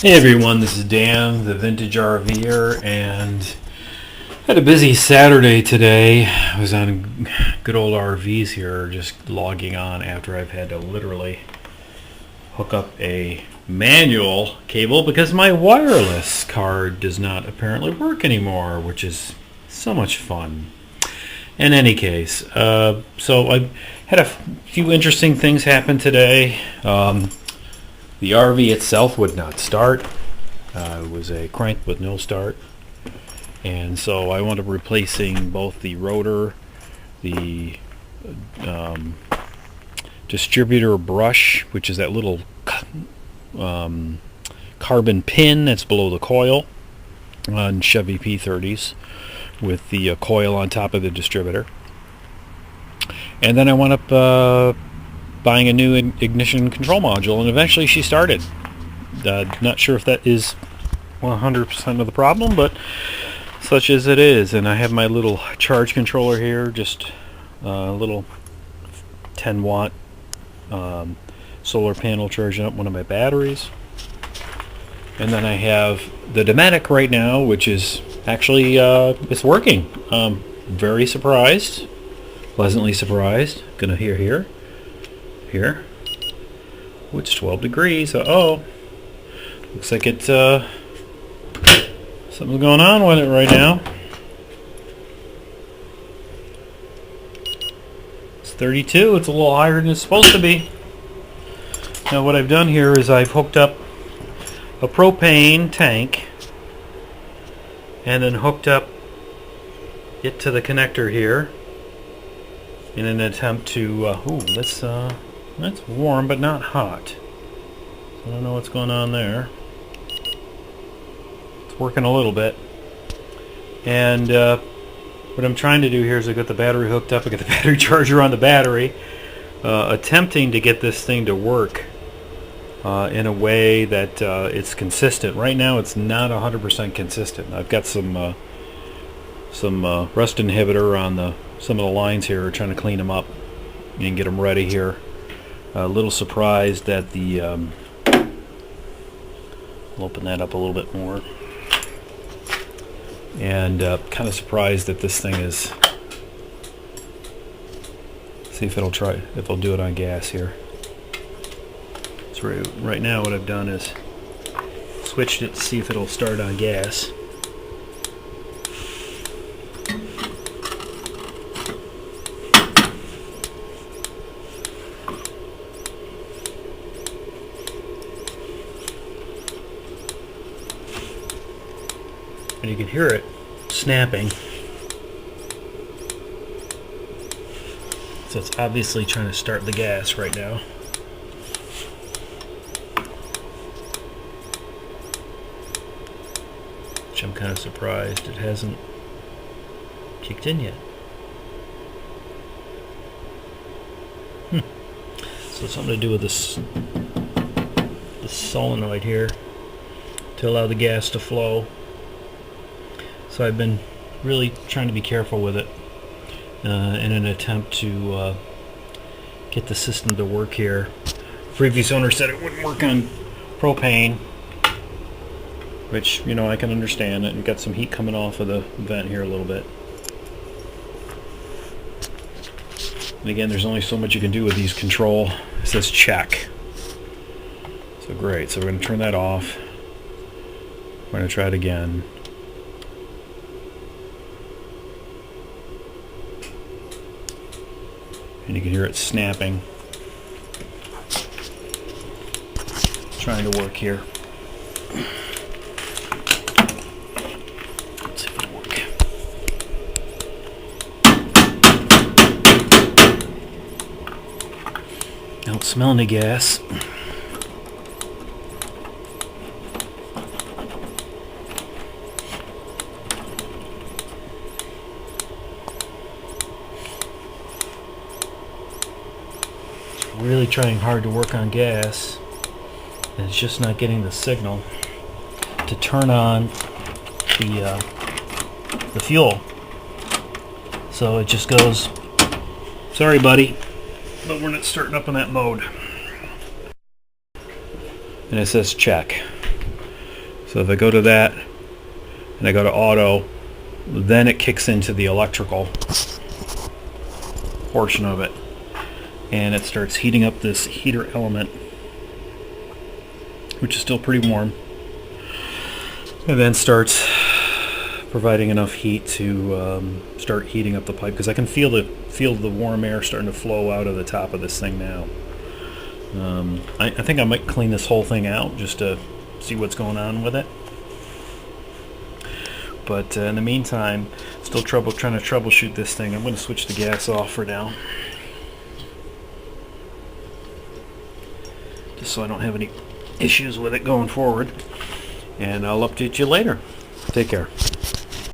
Hey everyone, this is Dan, the Vintage RV'er, and had a busy Saturday today. I was on good old RVs here, just logging on after I've had to literally hook up a manual cable because my wireless card does not apparently work anymore, which is so much fun. In any case, so I had a few interesting things happen today. The RV itself would not start. It was a crank with no start. And so I wound up replacing both the rotor, the distributor brush, which is that little carbon pin that's below the coil on Chevy P30s, with the coil on top of the distributor. And then I wound up buying a new ignition control module, and eventually she started. Not sure if that is 100% of the problem, but such as it is. And I have my little charge controller here, just a little 10 watt solar panel charging up one of my batteries. And then I have the Dometic right now, which is actually it's working. Very surprised, pleasantly surprised. Gonna hear here. Here, oh, it's 12 degrees. Oh, looks like it's something's going on with it right now. It's 32. It's a little higher than it's supposed to be. Now what I've done here is I've hooked up a propane tank and then hooked up it to the connector here in an attempt to that's warm but not hot. I don't know what's going on there. It's working a little bit. And what I'm trying to do here is I got the battery hooked up. I got the battery charger on the battery, attempting to get this thing to work in a way that it's consistent. Right now it's not 100% consistent. I've got some rust inhibitor on some of the lines here, trying to clean them up and get them ready here. A little surprised that the I'll open that up a little bit more, and kind of surprised that this thing is. See if it'll do it on gas here. So right now what I've done is switched it to see if it'll start on gas. And you can hear it snapping. So it's obviously trying to start the gas right now. Which I'm kind of surprised it hasn't kicked in yet. So it's something to do with this solenoid here to allow the gas to flow. So I've been really trying to be careful with it in an attempt to get the system to work here. Previous owner said it wouldn't work on propane, which, you know, I can understand it. You've got some heat coming off of the vent here a little bit. And again, there's only so much you can do with these control. It says check. So great. So we're going to turn that off. We're going to try it again. And you can hear it snapping. Trying to work here. Let's see if it'll work. I don't smell any gas. Really trying hard to work on gas, and it's just not getting the signal to turn on the fuel. So it just goes, sorry buddy, but we're not starting up in that mode. And it says check. So if I go to that and I go to auto, then it kicks into the electrical portion of it, and it starts heating up this heater element, which is still pretty warm, and then starts providing enough heat to start heating up the pipe, because I can feel the warm air starting to flow out of the top of this thing now. I think I might clean this whole thing out just to see what's going on with it. But in the meantime, still trying to troubleshoot this thing. I'm going to switch the gas off for now, just so I don't have any issues with it going forward. And I'll update you later. Take care.